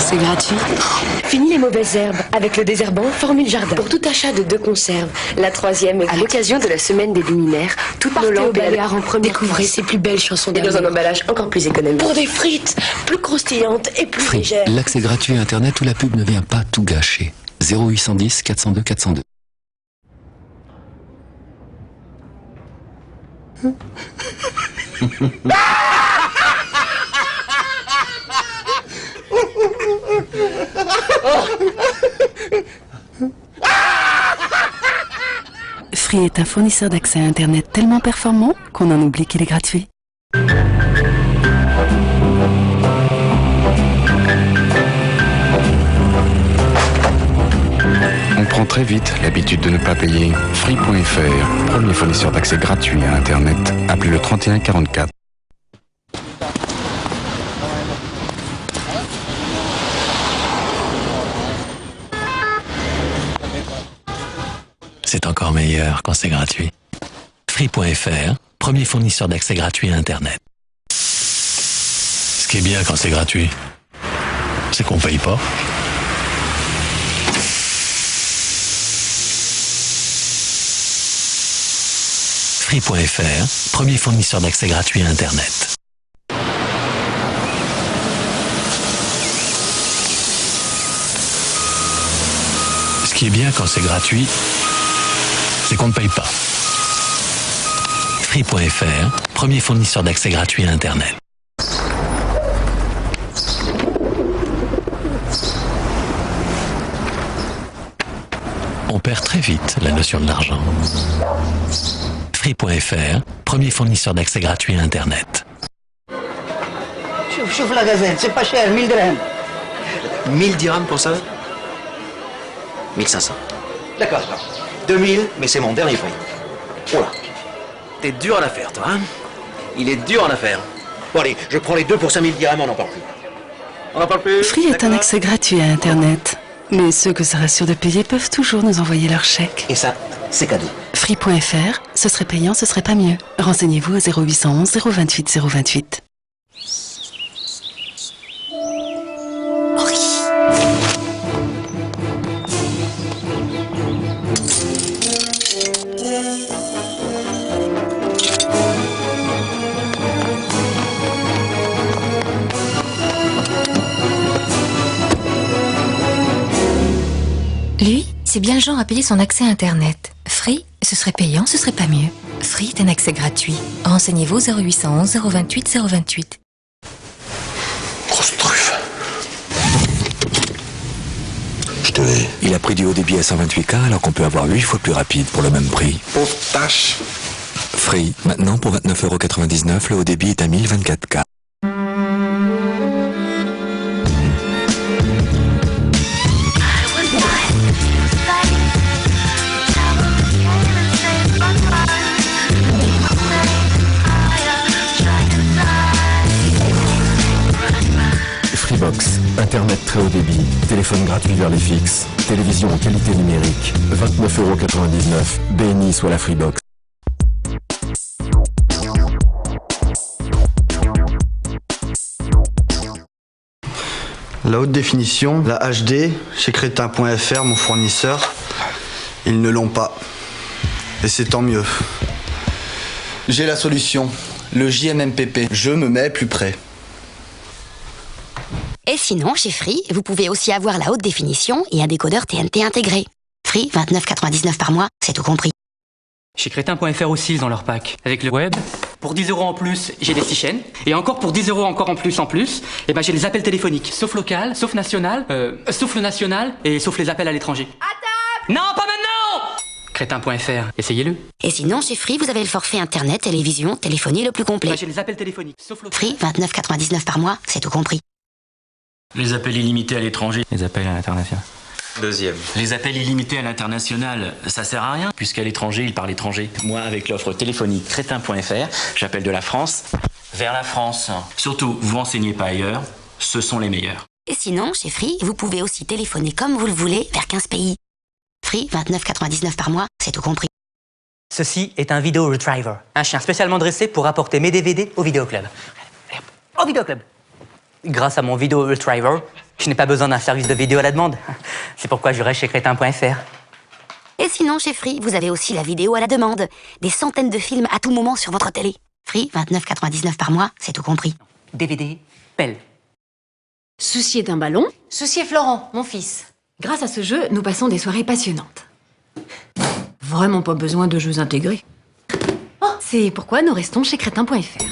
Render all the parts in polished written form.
c'est gratuit. Fini les mauvaises herbes avec le désherbant Formule Jardin. Pour tout achat de 2 conserves, la 3e est à l'occasion de la semaine des luminaires. Toutes nos lampes et en première. Découvrez ses plus belles chansons d'amour. Et dans un emballage encore plus économique. Pour des frites plus croustillantes et plus Free, légères. l'accès gratuit à Internet où la pub ne vient pas tout gâcher. 0810 402 402. Free est un fournisseur d'accès à Internet tellement performant qu'on en oublie qu'il est gratuit. On prend très vite l'habitude de ne pas payer. Free.fr, premier fournisseur d'accès gratuit à Internet. Appelez le 31 44. C'est encore meilleur quand c'est gratuit. Free.fr, premier fournisseur d'accès gratuit à Internet. Ce qui est bien quand c'est gratuit, c'est qu'on paye pas. Free.fr, premier fournisseur d'accès gratuit à Internet. Ce qui est bien quand c'est gratuit, c'est qu'on ne paye pas. Free.fr, premier fournisseur d'accès gratuit à Internet. On perd très vite la notion de l'argent. Free.fr, premier fournisseur d'accès gratuit à Internet. Chouf la gazelle, c'est pas cher, 1000 dirhams. 1000 dirhams pour ça 1500. D'accord, 2000, mais c'est mon dernier prix. Oh là. T'es dur en affaire, toi, hein? Il est dur en affaire. Bon allez, je prends les 2 pour 5000 dirhams, on n'en parle plus. On n'en parle plus? Free est un accès gratuit à Internet. Mais ceux que ça rassure de payer peuvent toujours nous envoyer leur chèque. Et ça, c'est cadeau. Free.fr, ce serait payant, ce serait pas mieux. Renseignez-vous au 0811 028 028. Lui, c'est bien le genre à payer son accès à Internet. Free, ce serait payant, ce serait pas mieux. Free est un accès gratuit. Renseignez-vous 0811 028 028. Grosse truffe. Je te hais. Il a pris du haut débit à 128K alors qu'on peut avoir 8 fois plus rapide pour le même prix. Pauvre tâche. Free, maintenant pour 29,99 €, le haut débit est à 1024K. Freebox, Internet très haut débit, téléphone gratuit vers les fixes, télévision en qualité numérique, 29,99 €, BNI soit la Freebox. La haute définition, la HD, chez Crétin.fr, mon fournisseur, ils ne l'ont pas. Et c'est tant mieux. J'ai la solution, le JMMPP, je me mets plus près. Et sinon, chez Free, vous pouvez aussi avoir la haute définition et un décodeur TNT intégré. Free, 29,99 € par mois, c'est tout compris. Chez Crétin.fr aussi, ils ont leur pack. Avec le web, pour 10 € en plus, j'ai des 6 chaînes. Et encore pour 10 € encore en plus, et ben j'ai les appels téléphoniques. Sauf local, sauf national, sauf le national, et sauf les appels à l'étranger. Non, pas maintenant! Crétin.fr, essayez-le. Et sinon, chez Free, vous avez le forfait internet, télévision, téléphonie le plus complet. Ben, j'ai les appels téléphoniques. Sauf local. Free, 29,99 € par mois, c'est tout compris. Les appels illimités à l'étranger. Les appels à l'international. Deuxième. Les appels illimités à l'international, ça sert à rien, puisqu'à l'étranger, ils parlent étranger. Moi, avec l'offre téléphonique Crétin.fr, j'appelle de la France vers la France. Surtout, vous renseignez pas ailleurs, ce sont les meilleurs. Et sinon, chez Free, vous pouvez aussi téléphoner comme vous le voulez vers 15 pays. Free, 29,99 € par mois, c'est tout compris. Ceci est un vidéo retriever. Un chien spécialement dressé pour apporter mes DVD au vidéoclub. Au vidéoclub. Grâce à mon vidéo retriever, Je n'ai pas besoin d'un service de vidéo à la demande. C'est pourquoi j'irai chez crétin.fr. Et sinon, chez Free, vous avez aussi la vidéo à la demande. Des centaines de films à tout moment sur votre télé. Free, 29,99 par mois, c'est tout compris. DVD, pelle. Souci est un ballon. Souci est Florent, mon fils. Grâce à ce jeu, nous passons des soirées passionnantes. Vraiment pas besoin de jeux intégrés. Oh, c'est pourquoi nous restons chez crétin.fr.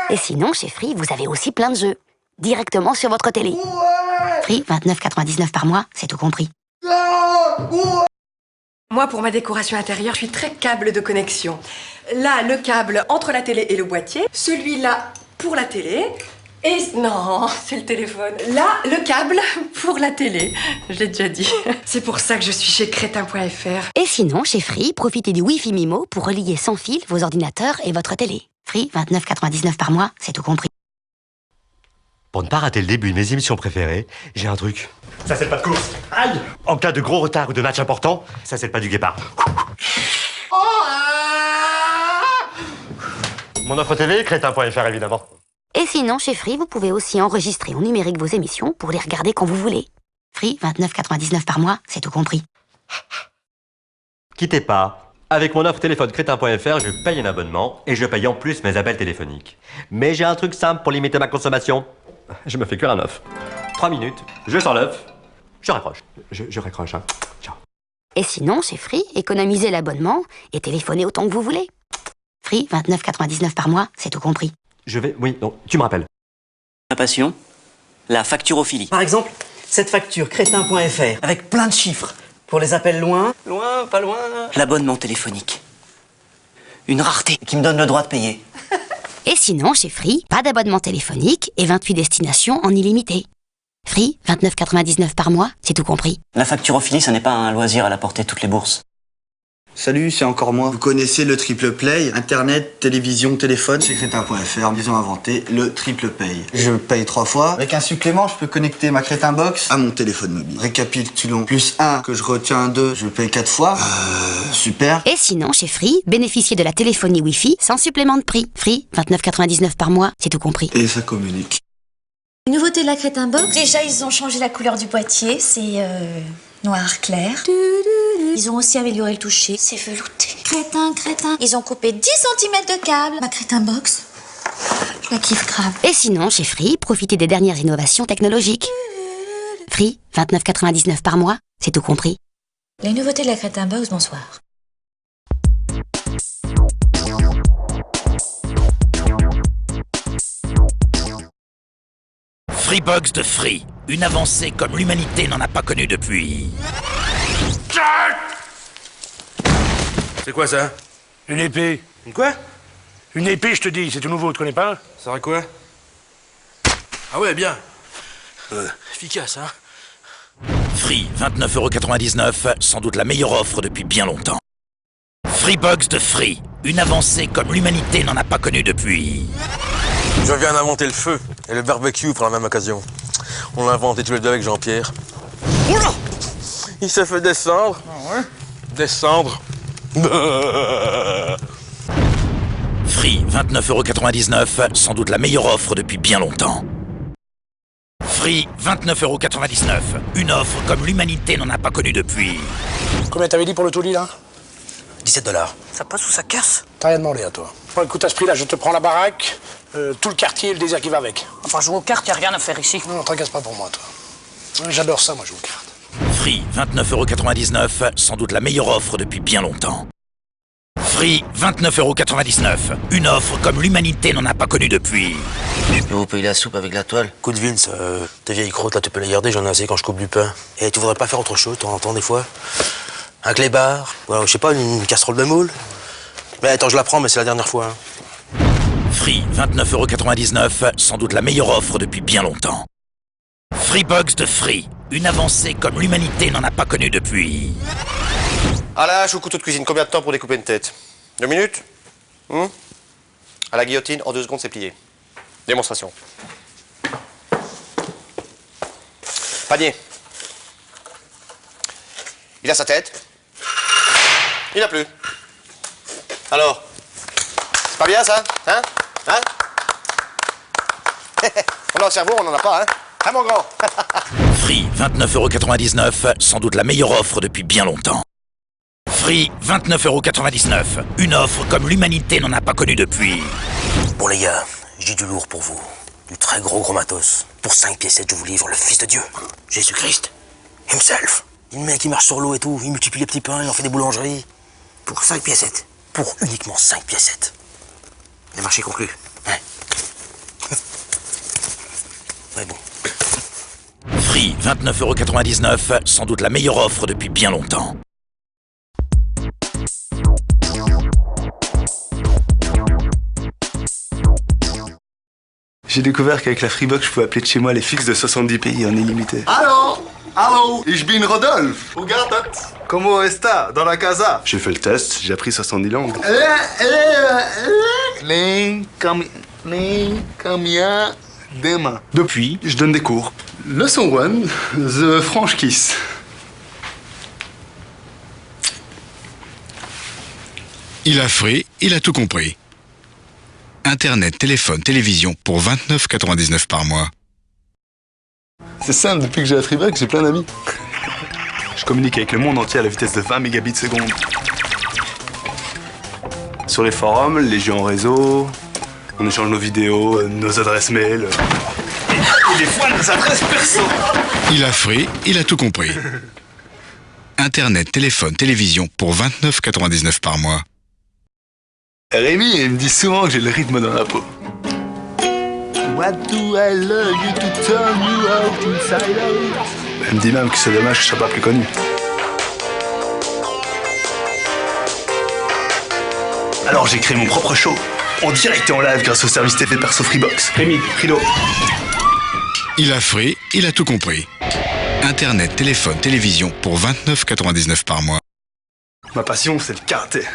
Et sinon, chez Free, vous avez aussi plein de jeux. Directement sur votre télé. Free, 29,99 par mois, c'est tout compris. Moi, pour ma décoration intérieure, je suis très câble de connexion. Là, le câble entre la télé et le boîtier. Celui-là pour la télé. Et... non, c'est le téléphone. Là, le câble pour la télé. Je l'ai déjà dit. C'est pour ça que je suis chez crétin.fr. Et sinon, chez Free, profitez du Wi-Fi MIMO pour relier sans fil vos ordinateurs et votre télé. Free, 29,99 par mois, c'est tout compris. Pour ne pas rater le début de mes émissions préférées, j'ai un truc. Ça, c'est le pas de course. Aïe! En cas de gros retard ou de match important, ça, c'est le pas du guépard. Mon offre télé, crétin.fr, évidemment. Et sinon, chez Free, vous pouvez aussi enregistrer en numérique vos émissions pour les regarder quand vous voulez. Free, 29,99 par mois, c'est tout compris. Quittez pas. Avec mon offre téléphone crétin.fr, je paye un abonnement et je paye en plus mes appels téléphoniques. Mais j'ai un truc simple pour limiter ma consommation. Je me fais cuire un œuf. 3 minutes, je sors l'œuf, je raccroche. Je raccroche, hein. Ciao. Et sinon, chez Free, économisez l'abonnement et téléphonez autant que vous voulez. Free, 29,99 par mois, c'est tout compris. Je vais... Oui, non, tu me rappelles. Ma passion, la facturophilie. Par exemple, cette facture crétin.fr avec plein de chiffres pour les appels loin, pas loin. L'abonnement téléphonique. Une rareté. Qui me donne le droit de payer. Et sinon, chez Free, pas d'abonnement téléphonique et 28 destinations en illimité. Free, 29,99 par mois, c'est tout compris. La facturophilie, ce n'est pas un loisir à la portée de toutes les bourses. Salut, c'est encore moi. Vous connaissez le triple play, internet, télévision, téléphone. Chez crétin.fr, ils ont inventé le triple pay. Je paye 3 fois. Avec un supplément, je peux connecter ma Crétin Box à mon téléphone mobile. Récapitulons. Plus 1 que je retiens 2, je paye 4 fois. Super. Et sinon, chez Free, bénéficiez de la téléphonie Wi-Fi sans supplément de prix. Free, 29,99 par mois, c'est tout compris. Et ça communique. Nouveauté de la Crétin Box. Déjà, ils ont changé la couleur du boîtier. C'est noir clair. Ils ont aussi amélioré le toucher. C'est velouté. Crétin. Ils ont coupé 10 cm de câble. Ma Crétin Box, je la kiffe grave. Et sinon, chez Free, profitez des dernières innovations technologiques. Free, 29,99 par mois, c'est tout compris. Les nouveautés de la Crétin Box, bonsoir. Freebox de Free, une avancée comme l'humanité n'en a pas connue depuis. C'est quoi ça? Une épée. Une quoi? Une épée, je te dis, c'est tout nouveau, tu connais pas? Ça sert à quoi? Ah ouais, bien. Efficace, hein? Free, 29,99 €, sans doute la meilleure offre depuis bien longtemps. Freebox de Free, une avancée comme l'humanité n'en a pas connue depuis. Je viens d'inventer le feu et le barbecue pour la même occasion. On l'a inventé tous les deux avec Jean-Pierre. Oula! Il s'est fait descendre. Ah ouais? Descendre. Free, 29,99 €, sans doute la meilleure offre depuis bien longtemps. Free, 29,99 €, une offre comme l'humanité n'en a pas connue depuis. Combien t'avais dit pour le tout lit, là? 17 $. Ça passe ou ça casse? T'as rien demandé à toi. Bon, écoute, à ce prix-là, je te prends la baraque, tout le quartier et le désert qui va avec. Enfin, jouer aux cartes, y'a rien à faire ici. Non, tracasse pas pour moi, toi. J'adore ça, moi, jouer aux cartes. Free, 29,99 €, sans doute la meilleure offre depuis bien longtemps. Free, 29,99 €, une offre comme l'humanité n'en a pas connue depuis. Je peux vous payer la soupe avec la toile? Coup de Vince, tes vieilles crottes, là, tu peux les garder, j'en ai assez quand je coupe du pain. Et tu voudrais pas faire autre chose, de temps en temps, des fois? Un clébard, ou alors, je sais pas, une casserole de moule? Mais attends, je la prends, mais c'est la dernière fois. Hein. Free, 29,99 €, sans doute la meilleure offre depuis bien longtemps. Freebox de Free, une avancée comme l'humanité n'en a pas connue depuis. À la hache ou couteau de cuisine, combien de temps pour découper une tête? 2 minutes? À la guillotine, en 2 secondes, c'est plié. Démonstration. Panier. Il a sa tête. Il n'a plus. Alors, c'est pas bien ça? Hein? dans le cerveau, on en a pas, hein. Hein, mon grand? Free, 29,99€, sans doute la meilleure offre depuis bien longtemps. Free, 29,99€, une offre comme l'humanité n'en a pas connue depuis. Bon, les gars, j'ai du lourd pour vous. Du très gros matos. Pour 5 piécettes, je vous livre le Fils de Dieu, Jésus-Christ, himself. Le mec qui marche sur l'eau et tout, il multiplie les petits pains, il en fait des boulangeries. Pour 5 piécettes. Pour uniquement 5 piécettes. Le marché conclu. Ouais. Ouais, bon. Free, 29,99€, sans doute la meilleure offre depuis bien longtemps. J'ai découvert qu'avec la Freebox, je pouvais appeler de chez moi les fixes de 70 pays en illimité. Allô? Allô? Ich bin Rodolphe. Où gardet? Como está? Dans la casa? J'ai fait le test, j'ai appris 70 langues. Depuis, je donne des cours. Leçon 1, The French Kiss. Il a Free, il a tout compris. Internet, téléphone, télévision pour 29,99€ par mois. C'est simple, depuis que j'ai la Freebox, j'ai plein d'amis. Je communique avec le monde entier à la vitesse de 20 mégabits seconde. Sur les forums, les jeux en réseau, on échange nos vidéos, nos adresses mail. Et des fois, nos adresses perso. Il a Free, il a tout compris. Internet, téléphone, télévision pour 29,99€ par mois. Rémi, il me dit souvent que j'ai le rythme dans la peau. What do I love you to turn you out inside out? Elle me dit même que c'est dommage que je sois pas plus connu. Alors j'ai créé mon propre show, en direct et en live grâce au service TV perso Freebox. Rémi, Frido. Il a Free, il a tout compris. Internet, téléphone, télévision pour 29,99€ par mois. Ma passion, c'est le karaté.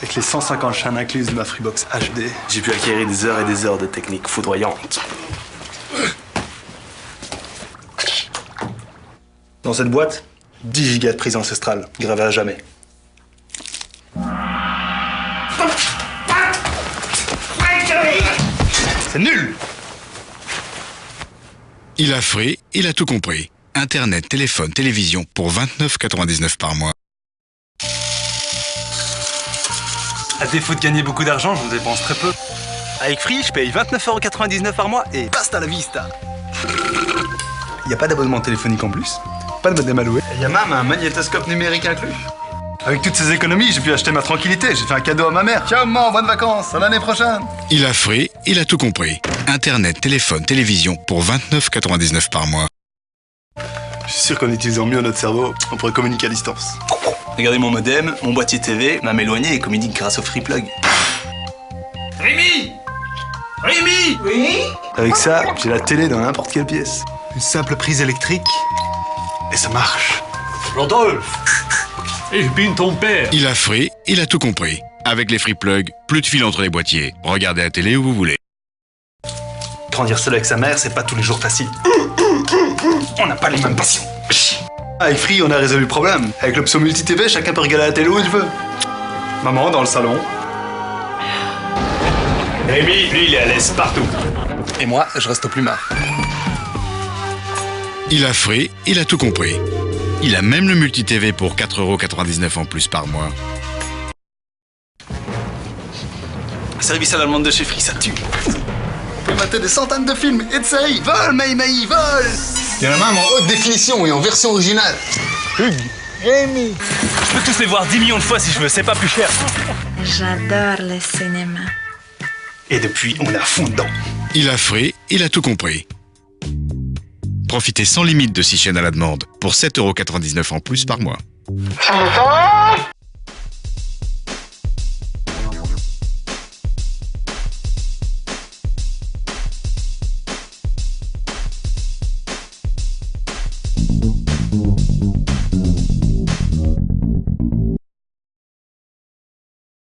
Avec les 150 chaînes incluses de ma Freebox HD, j'ai pu acquérir des heures et des heures de techniques foudroyantes. Dans cette boîte, 10 gigas de prise ancestrale, gravée à jamais. C'est nul! Il a Free, il a tout compris. Internet, téléphone, télévision pour 29,99€ par mois. À défaut de gagner beaucoup d'argent, j'en dépense très peu. Avec Free, je paye 29,99€ par mois et basta la vista. Il n'y a pas d'abonnement téléphonique en plus, pas de modem à louer. Il y a même un magnétoscope numérique inclus. Avec toutes ces économies, j'ai pu acheter ma tranquillité. J'ai fait un cadeau à ma mère. Ciao maman, bonnes vacances, à l'année prochaine. Il a Free, il a tout compris. Internet, téléphone, télévision pour 29,99€ par mois. Je suis sûr qu'en utilisant mieux notre cerveau, on pourrait communiquer à distance. Regardez mon modem, mon boîtier TV, même éloigné et communique grâce au Free Plug. Rémi! Rémi! Oui? Avec ça, j'ai la télé dans n'importe quelle pièce. Une simple prise électrique, et ça marche. Rodolphe! Ich bin ton père. Il a Free, il a tout compris. Avec les Free Plug, plus de fil entre les boîtiers. Regardez la télé où vous voulez. Grandir seul avec sa mère, c'est pas tous les jours facile. On n'a pas les mêmes passions. Avec Free, on a résolu le problème. Avec l'option multi-TV, chacun peut regarder la télé où il veut. Maman, dans le salon. Rémi, lui, il est à l'aise partout. Et moi, je reste au plumard. Il a Free, il a tout compris. Il a même le multi-TV pour 4,99€ en plus par mois. Service à la demande de chez Free, ça tue. On peut mater des centaines de films et de séries. Vol, Mei, vol! Il y en a même en haute définition et en version originale. Hugues, Rémi. Je peux tous les voir 10 millions de fois si je veux, c'est pas plus cher. J'adore le cinéma. Et depuis, on est à fond dedans. Il a Free, il a tout compris. Profitez sans limite de 6 chaînes à la demande pour 7,99€ en plus par mois. Ça